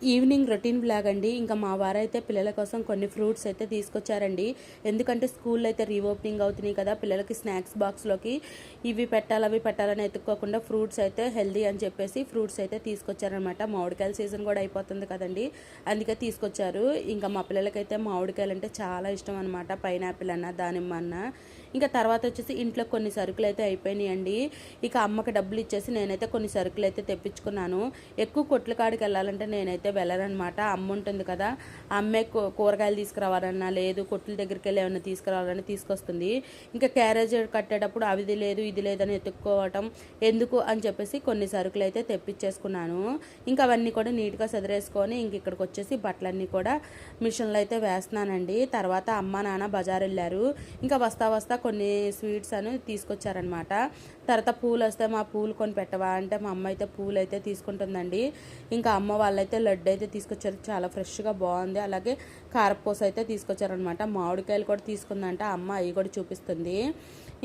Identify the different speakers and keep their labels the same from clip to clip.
Speaker 1: Evening routine blog అండి. ఇంకా మా వారైతే పిల్లల కోసం కొన్ని ఫ్రూట్స్ అయితే తీసుకొచ్చారండి. ఎందుకంటే స్కూల్ అయితే రీఓపెనింగ్ అవుతున్నాయి కదా, పిల్లలకి స్నాక్స్ బాక్స్లోకి ఇవి పెట్టాలి అవి పెట్టాలని ఎత్తుక్కోకుండా ఫ్రూట్స్ అయితే హెల్దీ అని చెప్పేసి ఫ్రూట్స్ అయితే తీసుకొచ్చారనమాట. మామిడికాయల సీజన్ కూడా అయిపోతుంది కదండి, అందుకే తీసుకొచ్చారు. ఇంకా మా పిల్లలకైతే మామిడికాయలు అంటే చాలా ఇష్టం అనమాట, పైనాపిల్ అన్న దానిమ్మ అన్న. ఇంకా తర్వాత వచ్చేసి ఇంట్లో కొన్ని సరుకులు అయితే అయిపోయినాయండి. ఇక అమ్మకి డబ్బులు ఇచ్చేసి నేనైతే కొన్ని సరుకులు అయితే తెప్పించుకున్నాను. ఎక్కువ కొట్ల కాడికి వెళ్ళాలంటే నేనైతే వెళ్ళనమాట. అమ్మ ఉంటుంది కదా, అమ్మే కూరగాయలు తీసుకురావాలన్నా లేదు కొట్ల దగ్గరికి వెళ్ళి ఏమైనా తీసుకురావాలని తీసుకొస్తుంది. ఇంకా క్యారేజ్ కట్టేటప్పుడు అవిది లేదు ఇది లేదని ఎత్తుక్కోవటం ఎందుకు అని చెప్పేసి కొన్ని సరుకులు అయితే తెప్పించేసుకున్నాను. ఇంకా అవన్నీ కూడా నీట్గా సదిరేసుకొని ఇంక ఇక్కడికి వచ్చేసి బట్టలన్నీ కూడా మిషన్లో అయితే వేస్తున్నానండి. తర్వాత అమ్మ నాన్న బజార్ వెళ్ళారు. ఇంకా వస్తా వస్తా కొన్ని స్వీట్స్ అని తీసుకొచ్చారనమాట. తర్వాత పూలు వస్తే మా పూలు కొని పెట్టవా అంటే మా అమ్మ అయితే పూలు అయితే తీసుకుంటుందండి. ఇంకా అమ్మ వాళ్ళైతే లడ్డు అయితే తీసుకొచ్చారు, చాలా ఫ్రెష్గా బాగుంది. అలాగే కారపూస అయితే తీసుకొచ్చారనమాట. మామిడికాయలు కూడా తీసుకుందంట అమ్మ, అవి కూడా చూపిస్తుంది.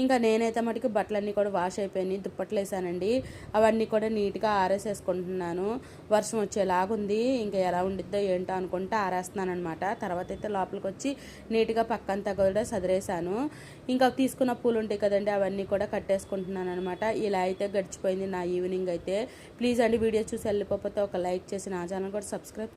Speaker 1: ఇంకా నేనైతే మటుకు బట్టలన్నీ కూడా వాష్ అయిపోయినాయి, దుప్పట్లు వేసానండి. అవన్నీ కూడా నీట్గా ఆరేసేసుకుంటున్నాను. వర్షం వచ్చేలాగుంది, ఇంకా ఎలా ఉండిద్దో ఏంటో అనుకుంటే ఆరేస్తున్నాను అనమాట. తర్వాత అయితే లోపలికి వచ్చి నీట్గా పక్కంతా కూడా సదిరేసాను. ఇంకా తీసుకున్న పూలు ఉంటాయి కదండి, అవన్నీ కూడా కట్టేసుకుంటున్నాను అనమాట. ఇలా అయితే గడిచిపోయింది నా ఈవినింగ్ అయితే. ప్లీజ్ అండి, వీడియో చూసి వెళ్ళిపోతే ఒక లైక్ చేసి నా ఛానల్ కూడా సబ్స్క్రైబ్